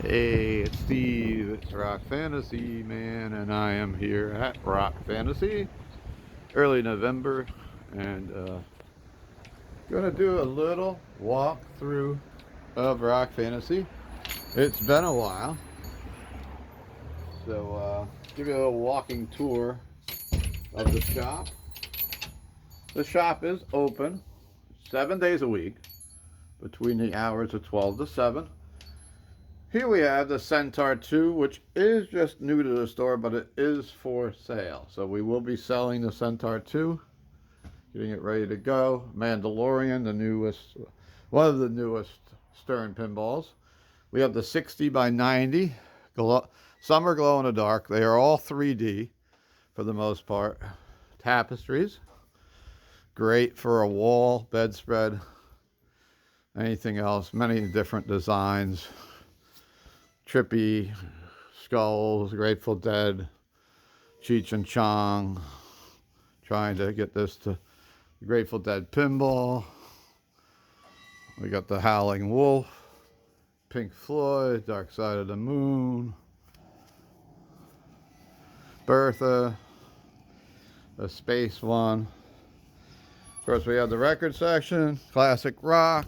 Hey, it's Steve, it's Rock Fantasy Man, and I am here at Rock Fantasy, early November, and gonna do a little walkthrough of Rock Fantasy. It's been a while, so give you a little walking tour of the shop. The shop is open 7 days a week between the hours of 12 to 7. Here we have the Centaur 2, which is just new to the store, but it is for sale. So we will be selling the Centaur 2, getting it ready to go. Mandalorian, the newest, one of the newest Stern pinballs. We have the 60 by 90. Some are glow in the dark. They are all 3D for the most part. Tapestries. Great for a wall, bedspread, anything else. Many different designs. Trippy skulls, Grateful Dead, Cheech and Chong, trying to get this to Grateful Dead pinball. We got the Howling Wolf, Pink Floyd, Dark Side of the Moon, Bertha, a space one. Of course, we have the record section, classic rock,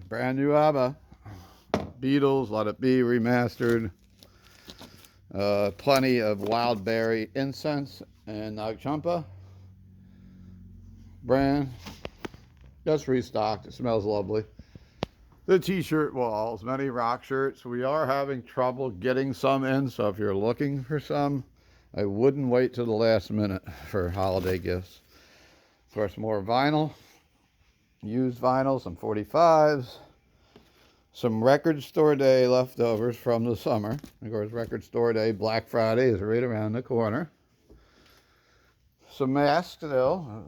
brand new ABBA, Beatles, Let It Be remastered. Plenty of wild berry incense and Nag Champa brand. Just restocked. It smells lovely. The t-shirt walls, many rock shirts. We are having trouble getting some in, so if you're looking for some, I wouldn't wait till the last minute for holiday gifts. Of course, more vinyl, used vinyl, some 45s. Some record store day leftovers from the summer. Of course, record store day, Black Friday is right around the corner. Some masks still.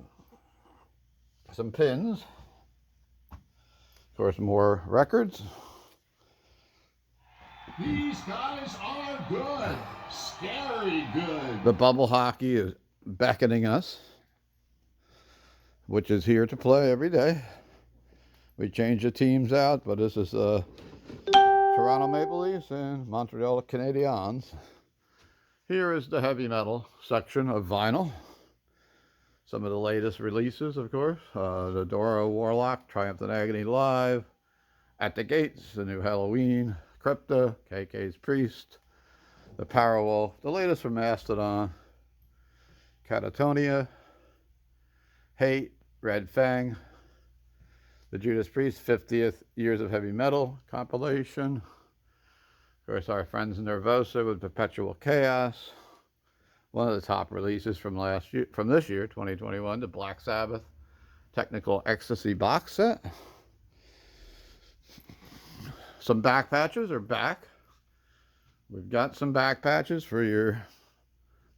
Some pins. Of course, more records. These guys are good. Scary good. The bubble hockey is beckoning us, which is here to play every day. We change the teams out, but this is Toronto Maple Leafs and Montreal Canadiens. Here is the heavy metal section of vinyl. Some of the latest releases, of course. The Doro Warlock, Triumph and Agony Live, At the Gates, the new Halloween, Crypta, KK's Priest, the Powerwolf, the latest from Mastodon, Catatonia, Hate, Red Fang, the Judas Priest 50th Years of Heavy Metal compilation. Of course, our friends Nervosa with Perpetual Chaos. One of the top releases from this year, 2021, the Black Sabbath Technical Ecstasy box set. Some back patches are back. We've got some back patches for your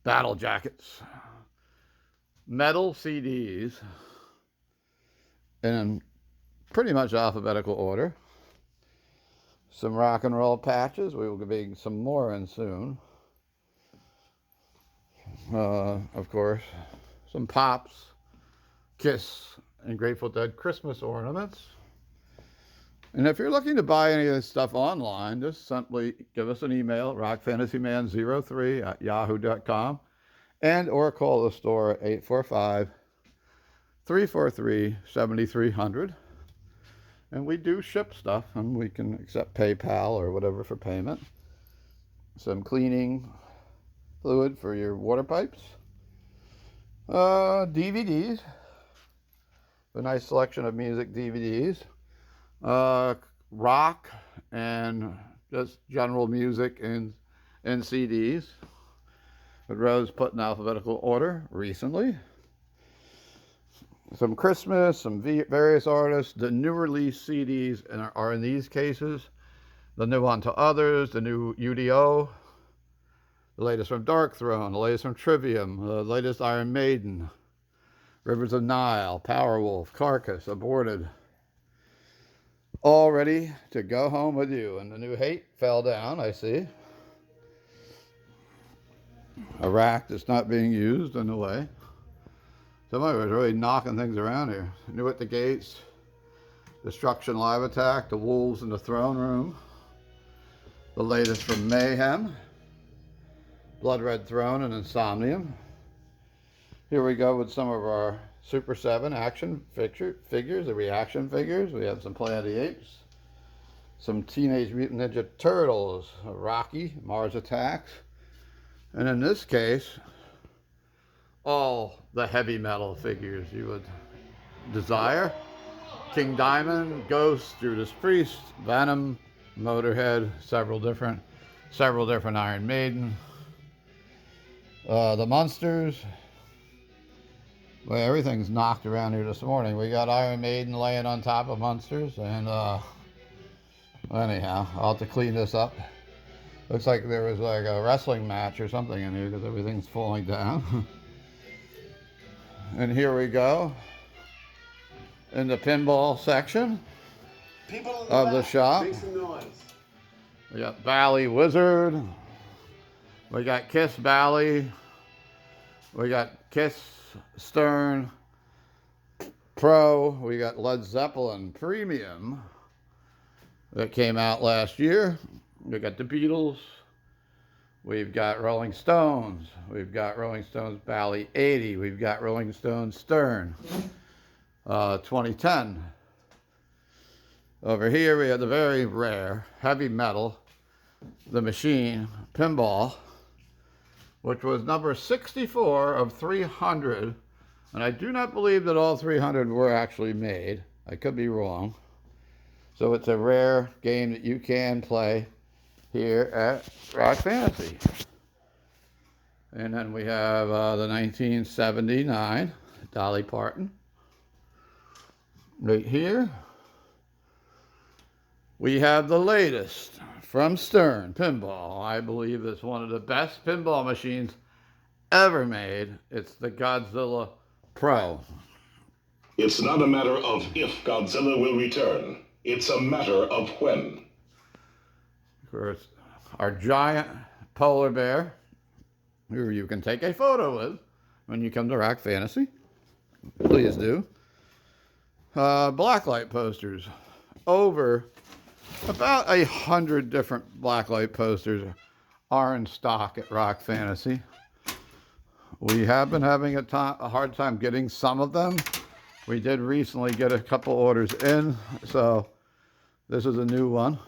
battle jackets. Metal CDs in pretty much alphabetical order. Some rock and roll patches. We will be getting some more in soon. Of course, some Pops, Kiss, and Grateful Dead Christmas ornaments. And if you're looking to buy any of this stuff online, just simply give us an email, rockfantasyman03@yahoo.com, and or call the store at 845-343-7300. And we do ship stuff, and we can accept PayPal or whatever for payment. Some cleaning fluid for your water pipes. DVDs. A nice selection of music DVDs. Rock and just general music and CDs. But Rose put in alphabetical order recently. Some Christmas, some various artists. The new release CDs are in these cases. The new Unto Others, the new UDO, the latest from Dark Throne, the latest from Trivium, the latest Iron Maiden, Rivers of Nile, Powerwolf, Carcass, Aborted. All ready to go home with you. And the new Hate fell down, I see. A rack that's not being used in a way. Somebody was really knocking things around here. New At the Gates, Destruction Live Attack, The Wolves in the Throne Room, The latest from Mayhem, Blood Red Throne, and Insomnium. Here we go with some of our Super 7 action figures, the reaction figures. We have some Planet of the Apes, some Teenage Mutant Ninja Turtles, Rocky, Mars Attacks, and in this case, all the heavy metal figures you would desire. King Diamond, Ghost, Judas Priest, Venom, Motorhead, several different Iron Maiden. The Munsters. Well, everything's knocked around here this morning. We got Iron Maiden laying on top of Munsters, and anyhow, I'll have to clean this up. Looks like there was like a wrestling match or something in here because everything's falling down. And here we go in the pinball section of the shop. Make some noise. We got Bally Wizard. We got Kiss Bally. We got Kiss Stern Pro. We got Led Zeppelin Premium that came out last year. We got the Beatles. We've got Rolling Stones. We've got Rolling Stones Bally 80. We've got Rolling Stones Stern 2010. Over here we have the very rare heavy metal, the Machine Pinball, which was number 64 of 300. And I do not believe that all 300 were actually made. I could be wrong. So it's a rare game that you can play here at Rock Fantasy. And then we have the 1979 Dolly Parton. Right here. We have the latest from Stern Pinball. I believe it's one of the best pinball machines ever made. It's the Godzilla Pro. It's not a matter of if Godzilla will return. It's a matter of when. Of course, our giant polar bear, who you can take a photo with when you come to Rock Fantasy. Please do. Blacklight posters. Over about 100 different Blacklight posters are in stock at Rock Fantasy. We have been having a hard time getting some of them. We did recently get a couple orders in, so this is a new one.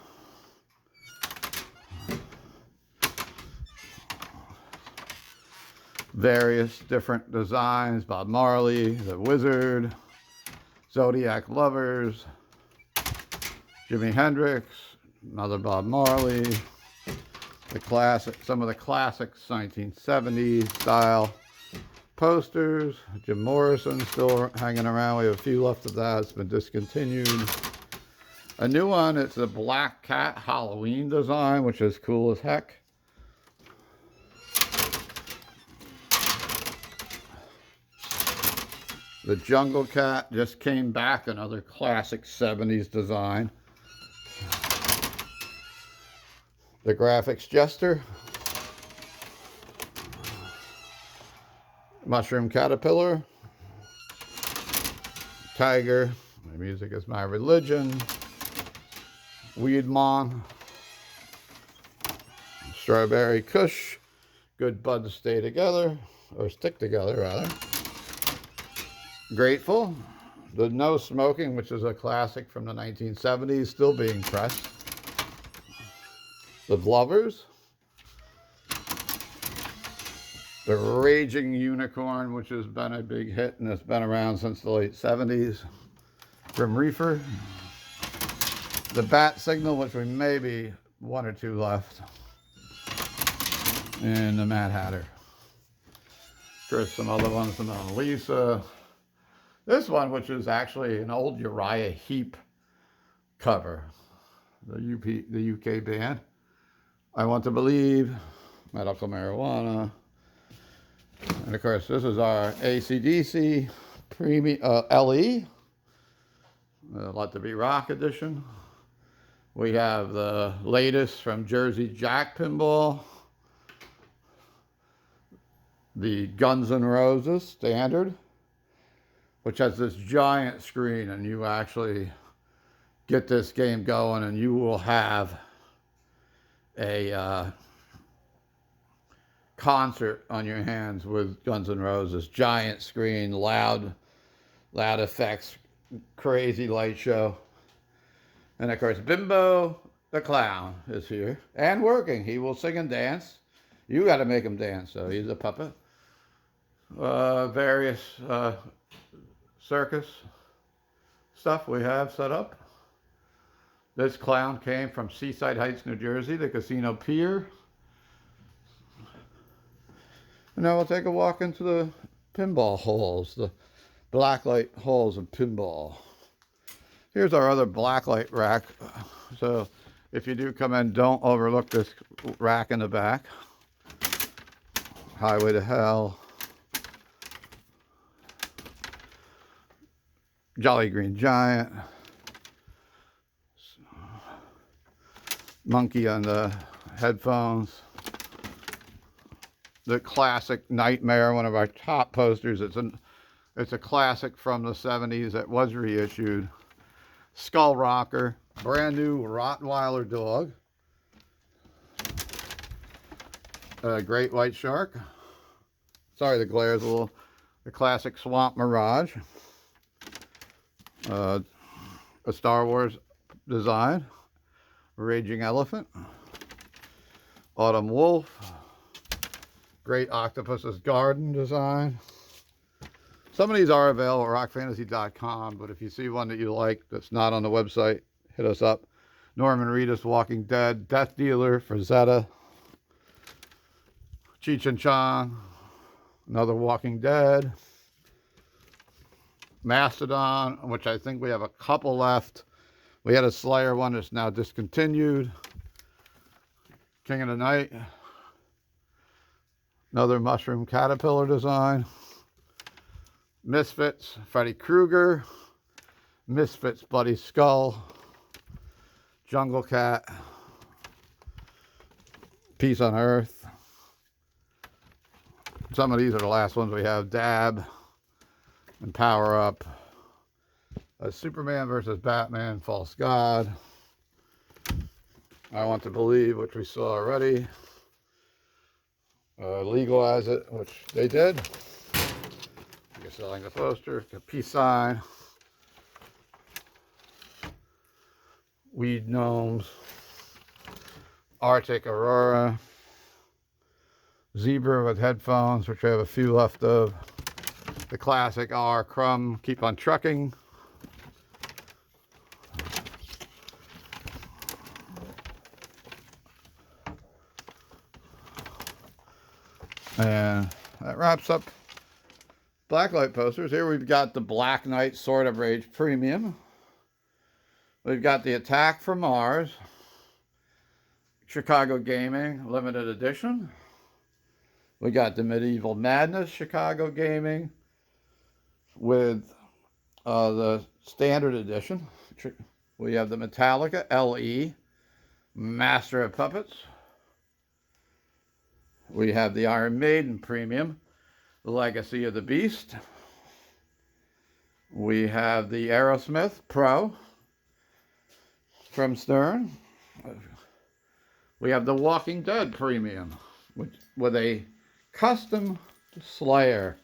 Various different designs. Bob Marley, the Wizard, Zodiac Lovers, Jimi Hendrix, another Bob Marley, the classic, some of the classics, 1970s style posters. Jim Morrison still hanging around. We have a few left of that. It's been discontinued. A new one, it's a Black Cat Halloween design, which is cool as heck. The Jungle Cat just came back, another classic 70s design. The Graphics Jester. Mushroom Caterpillar. Tiger. My music is my religion. Weedmon. Strawberry Kush. Good buds stay together, or stick together rather. Grateful. The No Smoking, which is a classic from the 1970s, still being pressed. The Blovers. The Raging Unicorn, which has been a big hit and has been around since the late 70s. Grim Reaper. The Bat Signal, which we maybe one or two left. And the Mad Hatter. Of course, some other ones, the Mona Lisa. This one, which is actually an old Uriah Heep cover, the UK band. I Want to Believe, Medical Marijuana. And of course, this is our AC/DC Premium LE, Let There Be Rock edition. We have the latest from Jersey Jack Pinball, the Guns N' Roses Standard, which has this giant screen, and you actually get this game going and you will have a concert on your hands with Guns N' Roses. Giant screen, loud effects, crazy light show. And of course, Bimbo the clown is here and working. He will sing and dance. You got to make him dance, so he's a puppet. Various circus stuff we have set up. This clown came from Seaside Heights, New Jersey, the casino pier. And now we'll take a walk into the pinball holes, the blacklight holes of pinball. Here's our other blacklight rack. So if you do come in, don't overlook this rack in the back. Highway to Hell. Jolly Green Giant. Monkey on the headphones. The classic Nightmare, one of our top posters. It's a classic from the 70s that was reissued. Skull Rocker, brand new Rottweiler dog. Great White Shark. Sorry, the glare's a little. The classic Swamp Mirage. A Star Wars design. Raging Elephant. Autumn Wolf. Great Octopus's Garden design. Some of these are available at rockfantasy.com, but if you see one that you like that's not on the website, hit us up. Norman Reedus, Walking Dead. Death Dealer, Frazetta. Cheech and Chong, another Walking Dead. Mastodon, which I think we have a couple left. We had a Slayer one that's now discontinued. King of the Night. Another Mushroom Caterpillar design. Misfits, Freddy Krueger. Misfits, Bloody Skull. Jungle Cat. Peace on Earth. Some of these are the last ones we have. Dab and Power Up. Superman versus Batman, False God. I Want to Believe, which we saw already. Legalize It, which they did. You're selling the poster. The peace sign. Weed Gnomes. Arctic Aurora. Zebra with headphones, which we have a few left of. The classic R. Crumb, Keep on Trucking. And that wraps up Blacklight posters. Here we've got the Black Knight Sword of Rage Premium. We've got the Attack from Mars. Chicago Gaming Limited Edition. We got the Medieval Madness Chicago Gaming with the Standard Edition. We have the Metallica LE Master of Puppets. We have the Iron Maiden Premium, The Legacy of the Beast. We have the Aerosmith Pro from Stern. We have the Walking Dead Premium with a custom Slayer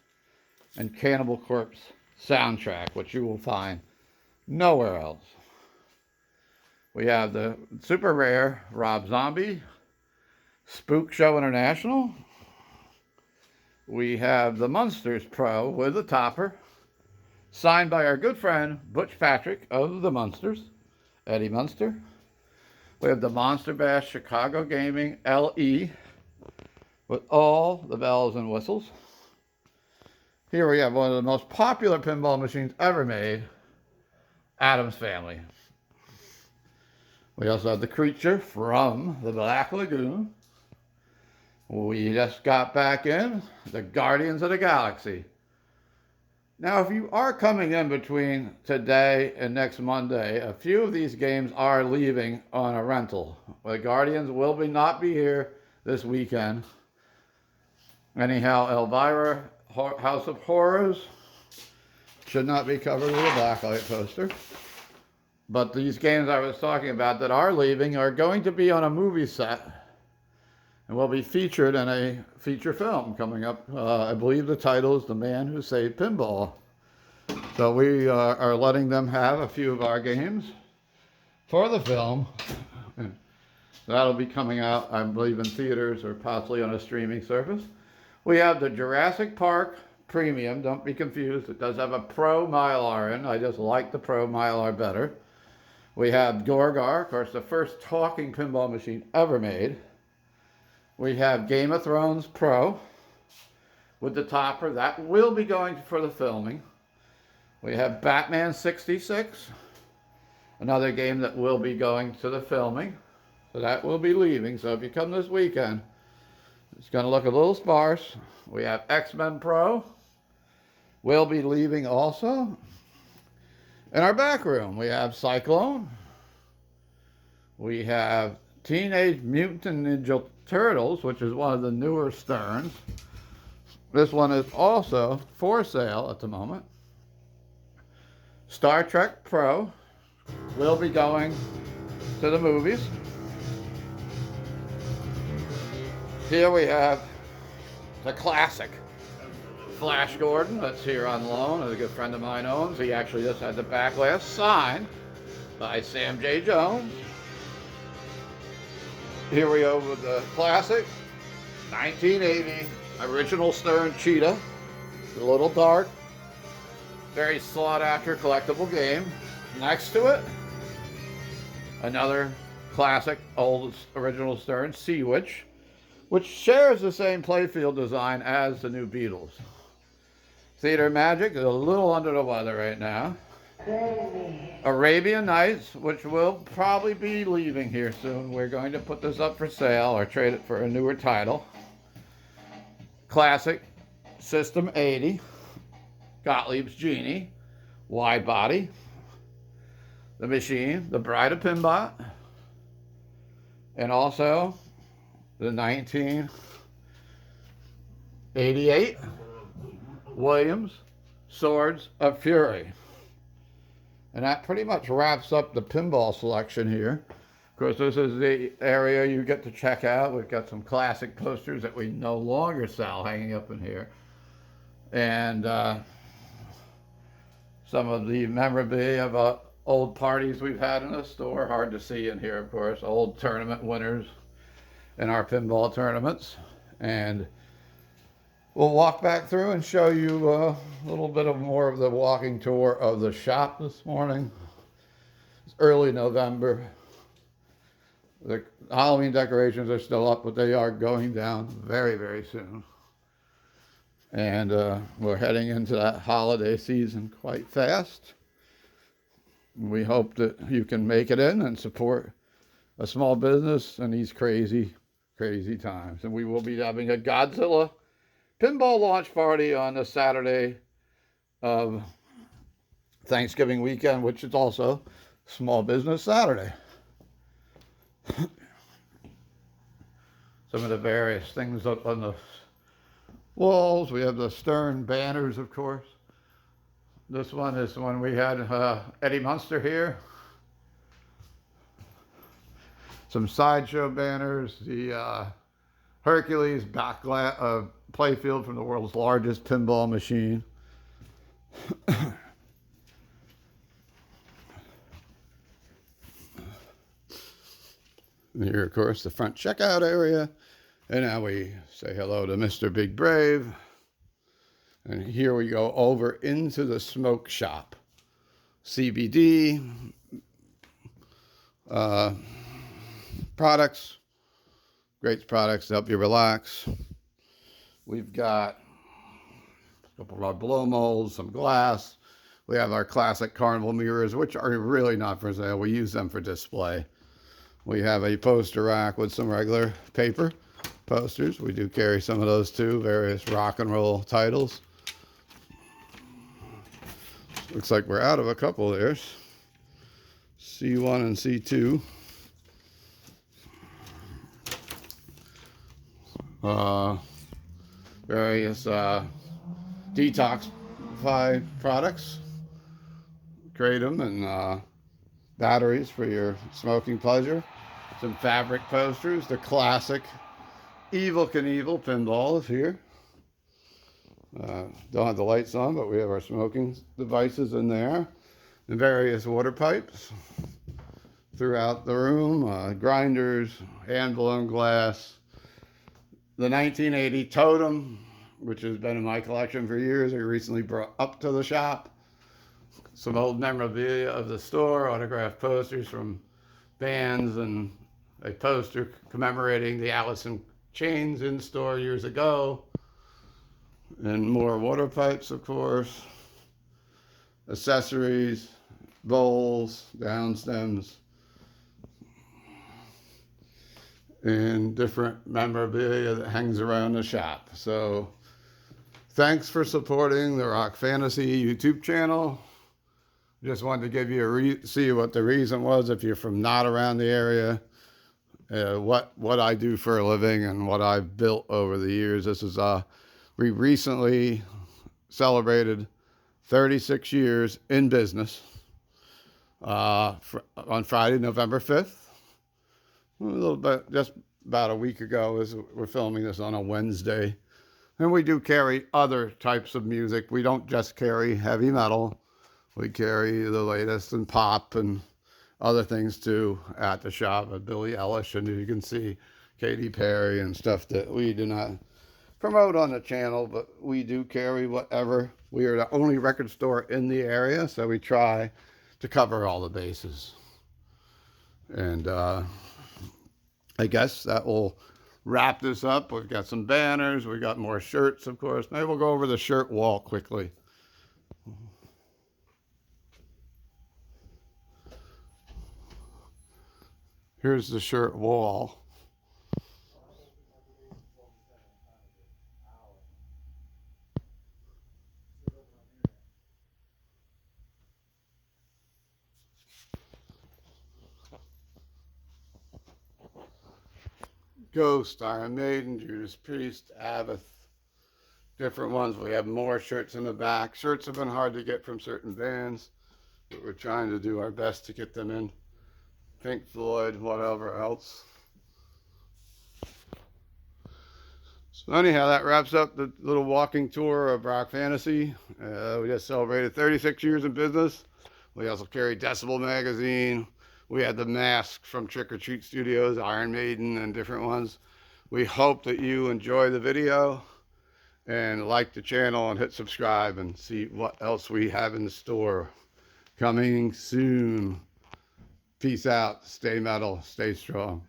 and Cannibal Corpse soundtrack, which you will find nowhere else. We have the super rare Rob Zombie Spook Show International. We have the Munsters Pro with the topper, signed by our good friend Butch Patrick of the Munsters, Eddie Munster. We have the Monster Bash Chicago Gaming LE with all the bells and whistles. Here we have one of the most popular pinball machines ever made, Addams Family. We also have the Creature from the Black Lagoon. We just got back in the Guardians of the Galaxy. Now, if you are coming in between today and next Monday, a few of these games are leaving on a rental. The Guardians will not be here this weekend. Anyhow, Elvira, House of Horrors, should not be covered with a Blacklight poster. But these games I was talking about that are leaving are going to be on a movie set and will be featured in a feature film coming up. I believe the title is The Man Who Saved Pinball. So we are letting them have a few of our games for the film. That'll be coming out, I believe, in theaters or possibly on a streaming service. We have the Jurassic Park Premium. Don't be confused. It does have a Pro Mylar in. I just like the Pro Mylar better. We have Gorgar, of course, the first talking pinball machine ever made. We have Game of Thrones Pro with the topper. That will be going for the filming. We have Batman 66, another game that will be going to the filming. So that will be leaving. So if you come this weekend, it's going to look a little sparse. We have X-Men Pro. Will be leaving also. In our back room, we have Cyclone. We have Teenage Mutant Ninja Turtles, which is one of the newer Sterns. This one is also for sale at the moment. Star Trek Pro will be going to the movies. Here we have the classic Flash Gordon that's here on loan, that a good friend of mine owns. He actually just had the back glass signed by Sam J. Jones. Here we go with the classic 1980 original Stern Cheetah. It's a little dark, very sought after collectible game. Next to it, another classic old original Stern Sea Witch, which shares the same playfield design as the new Beatles. Theater Magic is a little under the weather right now. Arabian Nights, which will probably be leaving here soon. We're going to put this up for sale or trade it for a newer title. Classic System 80, Gottlieb's Genie, wide body. The Machine, The Bride of Pinbot, and also the 1988 Williams Swords of Fury. And that pretty much wraps up the pinball selection here. Of course, this is the area you get to check out. We've got some classic posters that we no longer sell hanging up in here. And some of the memorabilia of old parties we've had in the store. Hard to see in here, of course. Old tournament winners in our pinball tournaments. And we'll walk back through and show you a little bit of more of the walking tour of the shop this morning. It's early November. The Halloween decorations are still up, but they are going down very, very soon. And we're heading into that holiday season quite fast. We hope that you can make it in and support a small business in these crazy, crazy times. And we will be having a Godzilla pinball launch party on the Saturday of Thanksgiving weekend, which is also Small Business Saturday. Some of the various things up on the walls. We have the Stern banners, of course. This one is when we had Eddie Munster here. Some sideshow banners. The Hercules backlight playfield from the world's largest pinball machine. And here, of course, the front checkout area. And now we say hello to Mr. Big Brave. And here we go over into the smoke shop. CBD products, great products to help you relax. We've got a couple of our blow molds, some glass. We have our classic carnival mirrors, which are really not for sale. We use them for display. We have a poster rack with some regular paper posters. We do carry some of those too, various rock and roll titles. Looks like we're out of a couple there. C1 and C2. Various detoxify products. Kratom and batteries for your smoking pleasure. Some fabric posters, the classic Evil Knievel Pinball is here. Don't have the lights on, but we have our smoking devices in there. And various water pipes throughout the room. Grinders, hand-blown glass. The 1980 totem, which has been in my collection for years, I recently brought up to the shop. Some old memorabilia of the store, autographed posters from bands, and a poster commemorating the Alice in Chains in store years ago. And more water pipes, of course. Accessories, bowls, down stems, and different memorabilia that hangs around the shop. So thanks for supporting the Rock Fantasy YouTube channel. Just wanted to give you see what the reason was if you're from not around the area, what I do for a living and what I've built over the years. This is we recently celebrated 36 years in business on Friday, November 5th. A little bit, just about a week ago, as we're filming this on a Wednesday. And we do carry other types of music. We don't just carry heavy metal. We carry the latest in pop and other things too at the shop. Billie Eilish, and you can see Katy Perry and stuff that we do not promote on the channel, but we do carry whatever. We are the only record store in the area, so we try to cover all the bases. And I guess that will wrap this up. We've got some banners. We got more shirts, of course. Maybe we'll go over the shirt wall quickly. Here's the shirt wall. Ghost, Iron Maiden, Judas Priest, Abbott, different ones. We have more shirts in the back. Shirts have been hard to get from certain bands, but we're trying to do our best to get them in. Pink Floyd, whatever else. So anyhow, that wraps up the little walking tour of Rock Fantasy. We just celebrated 36 years in business. We also carry Decibel magazine. We had the mask from Trick or Treat Studios, Iron Maiden, and different ones. We hope that you enjoy the video and like the channel and hit subscribe and see what else we have in the store coming soon. Peace out. Stay metal. Stay strong.